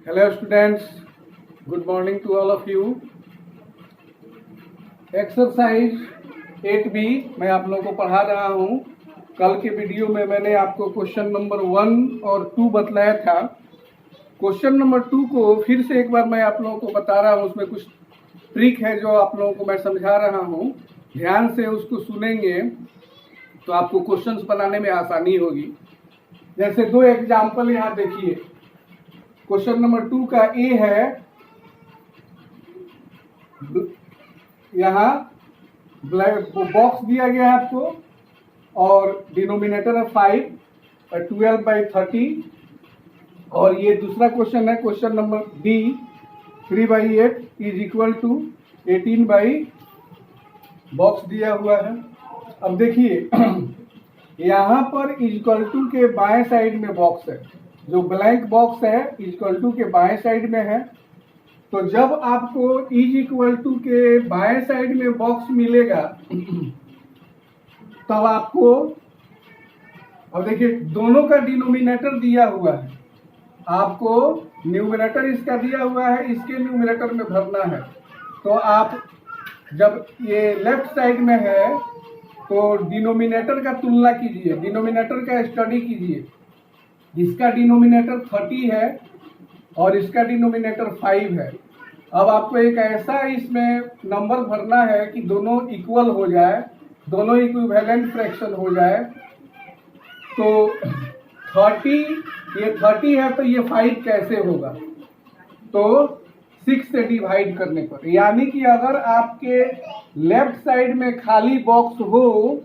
Hello students, good morning to all of you. Exercise 8B मैं आप लोगों को पढ़ा रहा हूँ। कल के वीडियो में मैंने आपको क्वेश्चन नंबर 1 और 2 बतलाया था। क्वेश्चन नंबर 2 को फिर से एक बार मैं आप लोगों को बता रहा हूँ। उसमें कुछ ट्रिक है जो आप लोगों को मैं समझा रहा हूँ। ध्यान से उसको सुनेंगे तो आपको क्वेश्चंस बनाने में आसानी होगी। जैसे दो एग्जाम्पल यहाँ देखिए। क्वेश्चन नंबर 2 का ए है, यहाँ बॉक्स दिया गया है आपको और डिनोमिनेटर है 5 और 12/30। और ये दूसरा क्वेश्चन है, question number B 3/8 is equal to 18 box दिया हुआ है। अब देखिए यहाँ पर इक्वल टू के बाएं साइड में बॉक्स है, जो ब्लैंक बॉक्स है इक्वल टू के बाएं साइड में है। तो जब आपको इज इक्वल टू के बाएं साइड में बॉक्स मिलेगा तब आपको, अब देखिए दोनों का डिनोमिनेटर दिया हुआ है, आपको न्यूमरेटर इसका दिया हुआ है, इसके न्यूमरेटर में भरना है। तो आप जब ये लेफ्ट साइड में है तो डिनोमिनेटर का तुलना कीजिए, डिनोमिनेटर का स्टडी कीजिए। इसका डिनोमिनेटर 30 है और इसका डिनोमिनेटर 5 है। अब आपको एक ऐसा इसमें नंबर भरना है कि दोनों इक्वल हो जाए, दोनों इक्विवेलेंट फ्रैक्शन हो जाए। तो 30, ये 30 है तो ये 5 कैसे होगा? तो 6 से डिवाइड करने पर, यानी कि अगर आपके लेफ्ट साइड में खाली बॉक्स हो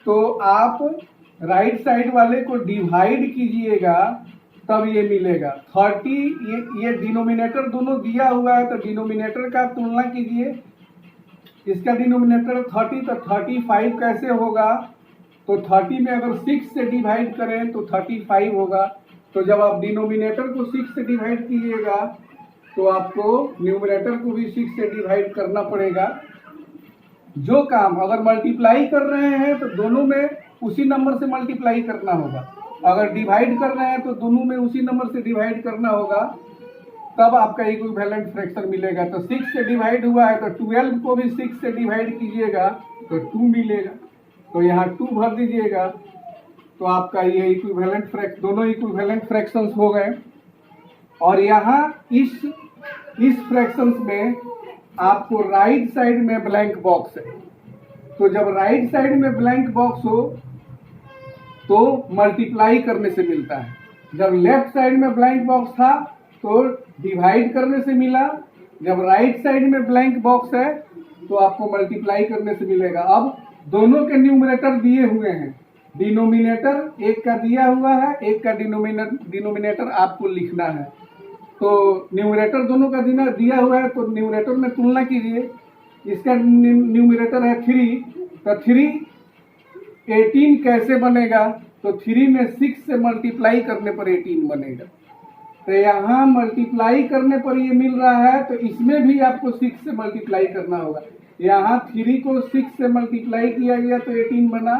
तो आप राइट साइड वाले को डिवाइड कीजिएगा तब ये मिलेगा 30। ये डिनोमिनेटर दोनों दिया हुआ है तो डिनोमिनेटर का तुलना कीजिए। इसका डिनोमिनेटर 30 तो 35 कैसे होगा? तो 30 में अगर 6 से डिवाइड करें तो 35 होगा। तो जब आप डिनोमिनेटर को 6 से डिवाइड कीजिएगा तो आपको न्यूमरेटर को भी 6 से डिवाइड करना पड़ेगा। जो काम अगर मल्टीप्लाई कर रहे हैं तो दोनों में उसी नंबर से मल्टीप्लाई करना होगा, अगर डिवाइड कर रहे हैं तो दोनों में उसी नंबर से डिवाइड करना होगा, तब आपका इक्विवेलेंट फ्रैक्शन मिलेगा। तो 6 से डिवाइड हुआ है तो 12 को भी 6 से डिवाइड कीजिएगा तो 2 मिलेगा। तो यहाँ 2 भर दीजिएगा तो आपका ये इक्विवेलेंट फ्रैक्शन, दोनों इक्विवेलेंट फ्रैक्शंस हो गए। और यहाँ इस फ्रैक्शंस में आपको राइट साइड में ब्लैंक बॉक्स है। तो जब राइट साइड में ब्लैंक बॉक्स हो तो मल्टीप्लाई करने से मिलता है, जब लेफ्ट साइड में ब्लैंक बॉक्स था तो डिवाइड करने से मिला, जब राइट साइड में ब्लैंक बॉक्स है तो आपको मल्टीप्लाई करने से मिलेगा। अब दोनों के न्यूमरेटर दिए हुए हैं, डिनोमिनेटर एक का दिया हुआ है, एक का डिनोमिनेटर आपको लिखना है। तो न्यूमरेटर दोनों का दिया हुआ है तो न्यूमरेटर में तुलना कीजिए। इसका न्यूमरेटर है 3, तो 3 18 कैसे बनेगा? तो 3 में 6 से मल्टीप्लाई करने पर 18 बनेगा। तो यहाँ मल्टीप्लाई करने पर ये मिल रहा है तो इसमें भी आपको 6 से मल्टीप्लाई करना होगा। यहाँ 3 को 6 से मल्टीप्लाई किया गया तो 18 बना,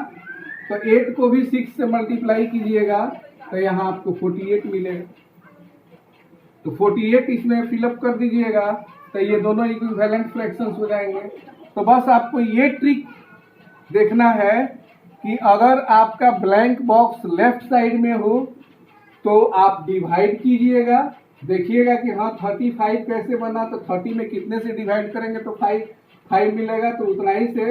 तो 8 को भी 6 से मल्टीप्लाई कीजिएगा तो यहाँ आपको 48 मिलेगा। तो 48 इसमें फिलअप कर दीजिएगा तो ये दोनों इक्विवेलेंट फ्रैक्शंस हो जाएंगे। तो बस आपको ये ट्रिक देखना है कि अगर आपका ब्लैंक बॉक्स लेफ्ट साइड में हो तो आप डिवाइड कीजिएगा, देखिएगा कि हाँ 35 कैसे बना, तो 30 में कितने से डिवाइड करेंगे तो 5 मिलेगा, तो उतना ही से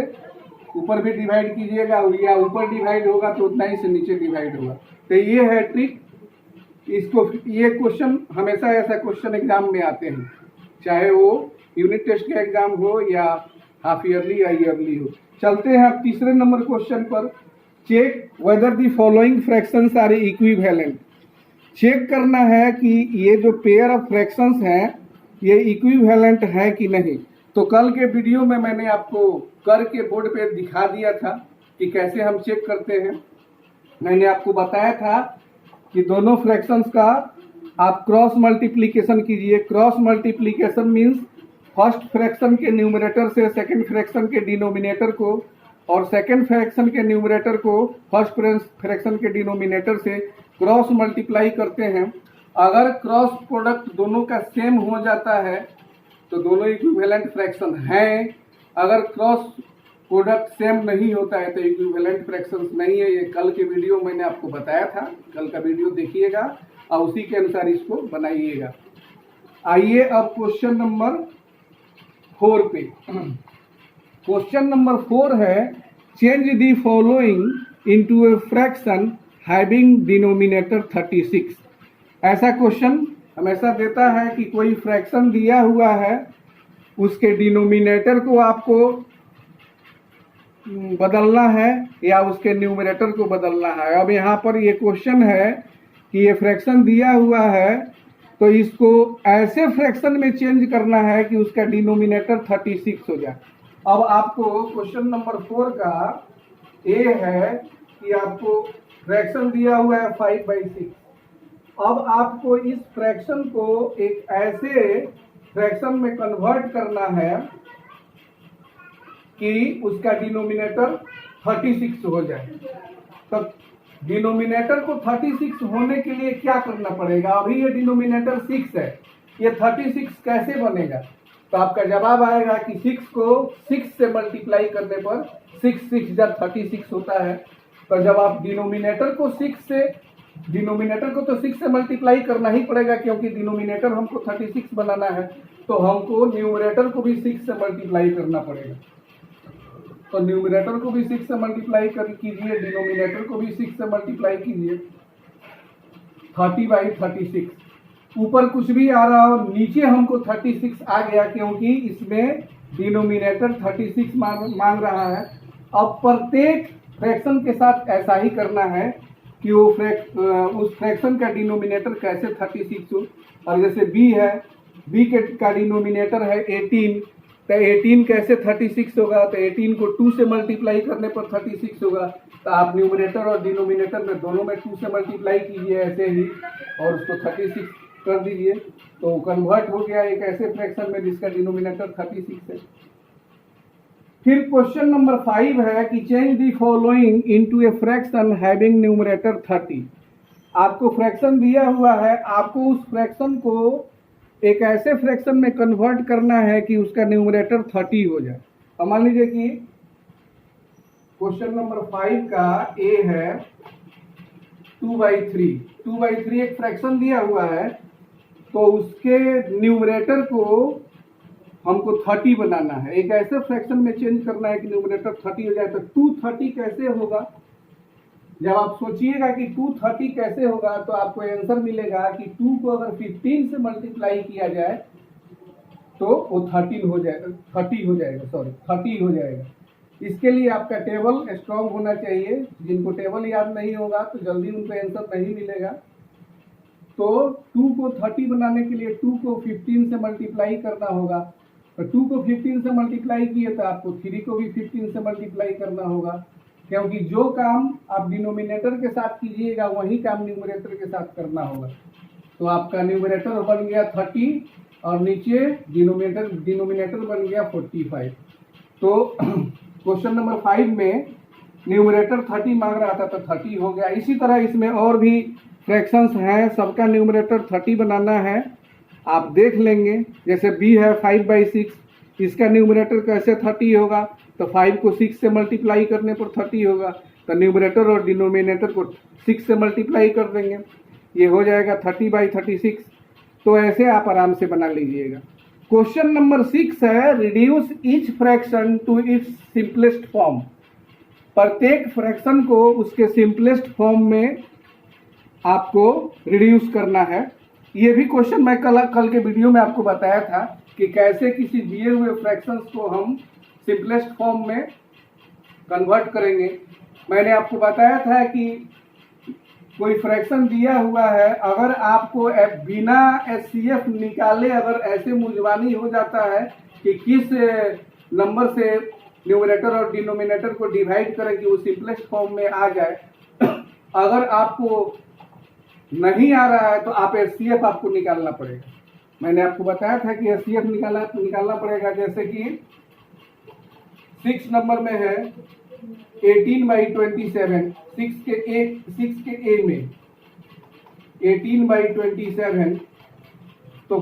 ऊपर भी डिवाइड कीजिएगा, या ऊपर डिवाइड होगा तो उतना ही से नीचे डिवाइड होगा। तो ये है ट्रिक। इसको, ये क्वेश्चन हमेशा ऐसा क्वेश्चन एग्जाम में आते हैं, चाहे वो यूनिट टेस्ट का एग्जाम हो या हाफ ईयरली या ईयरली हो। चलते हैं अब तीसरे नंबर क्वेश्चन पर। Check whether the following fractions are equivalent. Check करना है कि ये जो पेयर ऑफ फ्रैक्शंस हैं ये इक्विवेलेंट है कि नहीं। तो कल के वीडियो में मैंने आपको करके बोर्ड पे दिखा दिया था कि कैसे हम चेक करते हैं। मैंने आपको बताया था कि दोनों फ्रैक्शंस का आप क्रॉस मल्टीप्लिकेशन कीजिए। Cross multiplication means first fraction के न्यूमरेटर से सेकंड फ्रैक्शन के डिनोमिनेटर को और सेकंड फ्रैक्शन के न्यूमरेटर को फर्स्ट फ्रैक्शन के डिनोमिनेटर से क्रॉस मल्टीप्लाई करते हैं। अगर क्रॉस प्रोडक्ट दोनों का सेम हो जाता है तो दोनों इक्विवेलेंट फ्रैक्शन हैं। अगर क्रॉस प्रोडक्ट सेम नहीं होता है तो इक्विवेलेंट फ्रैक्शंस नहीं है। ये कल के वीडियो मैंने आपको बताया था, कल का वीडियो देखिएगा और उसी के अनुसार इसको बनाइएगा। आइए अब क्वेश्चन नंबर 4 पे। क्वेश्चन नंबर 4 है change the following into a fraction having denominator 36। ऐसा क्वेश्चन हमेशा देता है कि कोई फ्रैक्शन दिया हुआ है, उसके डिनोमिनेटर को आपको बदलना है या उसके न्यूमरेटर को बदलना है। अब यहाँ पर ये क्वेश्चन है कि ये फ्रैक्शन दिया हुआ है तो इसको ऐसे फ्रैक्शन में चेंज करना है कि उसका डिनोमिनेटर 36 हो जाए। अब आपको क्वेश्चन नंबर 4 का ए है कि आपको फ्रैक्शन दिया हुआ है 5/6। अब आपको इस फ्रैक्शन को एक ऐसे फ्रैक्शन में कन्वर्ट करना है कि उसका डिनोमिनेटर 36 हो जाए। तो डिनोमिनेटर को 36 होने के लिए क्या करना पड़ेगा? अभी ये डिनोमिनेटर 6 है, ये 36 कैसे बनेगा? तो आपका जवाब आएगा कि 6 को 6 से मल्टीप्लाई करने पर 6 6 जब 36 होता है। तो जब आप डिनोमिनेटर को 6 से, डिनोमिनेटर को तो 6 से मल्टीप्लाई करना ही पड़ेगा क्योंकि डिनोमिनेटर हमको 36 बनाना है, तो हमको न्यूमरेटर को भी 6 से मल्टीप्लाई करना पड़ेगा। तो न्यूमरेटर को भी 6 से मल्टीप्लाई कीजिए, डिनोमिनेटर को भी 6 से मल्टीप्लाई कीजिए। 30/36 ऊपर कुछ भी आ रहा हो, नीचे हमको 36 आ गया क्योंकि इसमें डिनोमिनेटर 36 मांग रहा है। अब प्रत्येक फ्रैक्शन के साथ ऐसा ही करना है कि वो उस फ्रैक्शन का डिनोमिनेटर कैसे 36 हो। और जैसे बी है, बी का डिनोमिनेटर है 18, तो 18 कैसे 36 होगा? तो 18 को 2 से मल्टीप्लाई करने पर 36 होगा। तो आप न्यूमरेटर और डिनोमिनेटर में दोनों में 2 से मल्टीप्लाई कीजिए ऐसे ही और उसको 36 कर दीजिए, तो कन्वर्ट हो गया एक ऐसे फ्रैक्शन में जिसका डिनोमिनेटर 36 है। फिर क्वेश्चन नंबर 5 है कि change the following into a fraction having numerator 30। आपको फ्रैक्शन दिया हुआ है, आपको उस फ्रैक्शन को एक ऐसे फ्रैक्शन में कन्वर्ट करना है कि उसका न्यूमरेटर 30 हो जाए। तो मान लीजिए कि क्वेश्चन नंबर 5 का ए है 2/3। 2/3 एक फ्रैक्शन दिया हुआ है, तो उसके न्यूमरेटर को हमको 30 बनाना है। एक ऐसे फ्रैक्शन में चेंज करना है कि न्यूमरेटर 30 हो जाए। तो 230 कैसे होगा? जब आप सोचिएगा कि 230 कैसे होगा तो आपको आंसर मिलेगा कि 2 को अगर 15 से मल्टीप्लाई किया जाए तो वो 30 हो जाएगा। इसके लिए आपका टेबल स्ट्रॉन्ग होना चाहिए। जिनको टेबल याद नहीं होगा तो जल्दी उनको आंसर नहीं मिलेगा। तो 2 को 30 बनाने के लिए 2 को 15 से मल्टीप्लाई करना होगा। तो 2 को 15 से मल्टीप्लाई किए तो आपको 3 को भी 15 से मल्टीप्लाई करना होगा, क्योंकि जो काम आप डिनोमिनेटर के साथ कीजिएगा वही काम न्यूमरेटर के साथ करना होगा। तो आपका न्यूमरेटर बन गया 30 और नीचे डिनोमिनेटर बन गया 45। तो क्वेश्चन नंबर 5 में न्यूमरेटर 30 मांग रहा था तो 30 हो गया। इसी तरह इसमें और भी फ्रैक्शंस हैं, सबका न्यूमरेटर 30 बनाना है। आप देख लेंगे, जैसे बी है 5/6, इसका न्यूमरेटर कैसे 30 होगा? तो 5 को 6 से मल्टीप्लाई करने पर 30 होगा। तो न्यूमरेटर और डिनोमिनेटर को 6 से मल्टीप्लाई कर देंगे, ये हो जाएगा 30/36। तो ऐसे आप आराम से बना लीजिएगा। क्वेश्चन नंबर 6 है reduce each fraction to its simplest form. प्रत्येक फ्रैक्शन को उसके सिंपलेस्ट फॉर्म में आपको रिड्यूस करना है। ये भी क्वेश्चन मैं कल के वीडियो में आपको बताया था कि कैसे किसी दिए हुए फ्रैक्शंस को हम सिंपलेस्ट फॉर्म में कन्वर्ट करेंगे। मैंने आपको बताया था कि कोई फ्रैक्शन दिया हुआ है, अगर आपको बिना एचसीएफ निकाले अगर ऐसे मुंजवानी हो जाता है कि किस नंबर से न्यूमरेटर और डिनोमिनेटर को डिवाइड करें कि वो सिंपलेस्ट फॉर्म में आ जाए, अगर आपको नहीं आ रहा है तो आप एचसीएफ आपको निकालना पड़ेगा। मैंने आपको बताया था कि एचसीएफ निकालना पड़ेगा। जैसे कि 6 नंबर में है 18/27, 6 के ए में 18/27, तो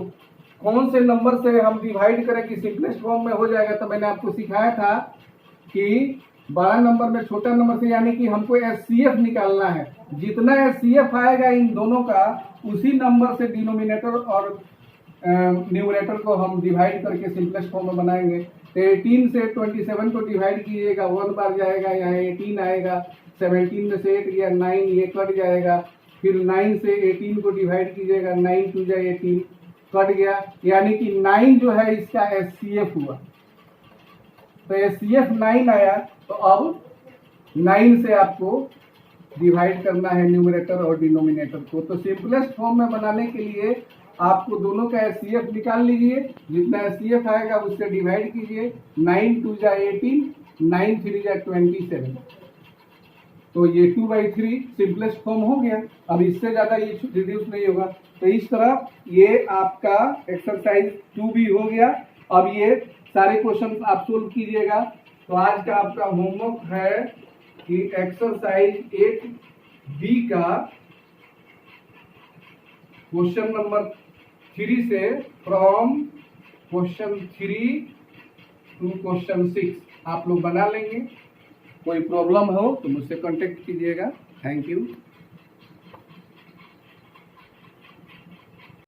कौन से नंबर से हम डिवाइड करें कि सिंपलेस्ट फॉर्म में हो जाएगा। तो मैंने आपको सिखाया था कि बड़ा नंबर में छोटा नंबर से, यानी कि हमको एचसीएफ निकालना है। जितना एचसीएफ आएगा इन दोनों का, उसी नंबर से डिनोमिनेटर और न्यूमरेटर को हम डिवाइड करके सिंपलेस्ट फॉर्म में बनाएंगे। तो 18 से 27 को डिवाइड कीजिएगा, 1 बार जाएगा, यहाँ 18 आएगा, 17 में से 8 गया 9, ये कट जाएगा। फिर 9 से 18 को डिवाइड कीजिएगा, 9 2 जा 18 कट गया, यानी कि 9 जो है इसका एचसीएफ हुआ। तो एचसीएफ 9 आया, तो अब 9 से आपको डिवाइड करना है न्यूमरेटर और डिनोमिनेटर को। तो सिंपलेस्ट फॉर्म में बनाने के लिए आपको दोनों का एचसीएफ निकाल लीजिए, जितना एचसीएफ आएगा उससे डिवाइड कीजिए। 9 2 जा 18, 9 3 जा 27, तो ये 2/3 सिंपलेस्ट फॉर्म हो गया। अब इससे ज़्यादा ये रिड्यूस नहीं होगा। तो इस तरह ये आपका एक्सरसाइज 2 भी हो गया। अब ये सारे क्वेश्चन आप सोल्व कीजिएगा। तो आज का आपका होमवर्क है कि एक्सरसाइज 8B का क्वेश्चन नंबर 3 से फ्रॉम क्वेश्चन 3 टू क्वेश्चन 6 आप लोग बना लेंगे। कोई प्रॉब्लम हो तो मुझसे कांटेक्ट कीजिएगा। Thank you.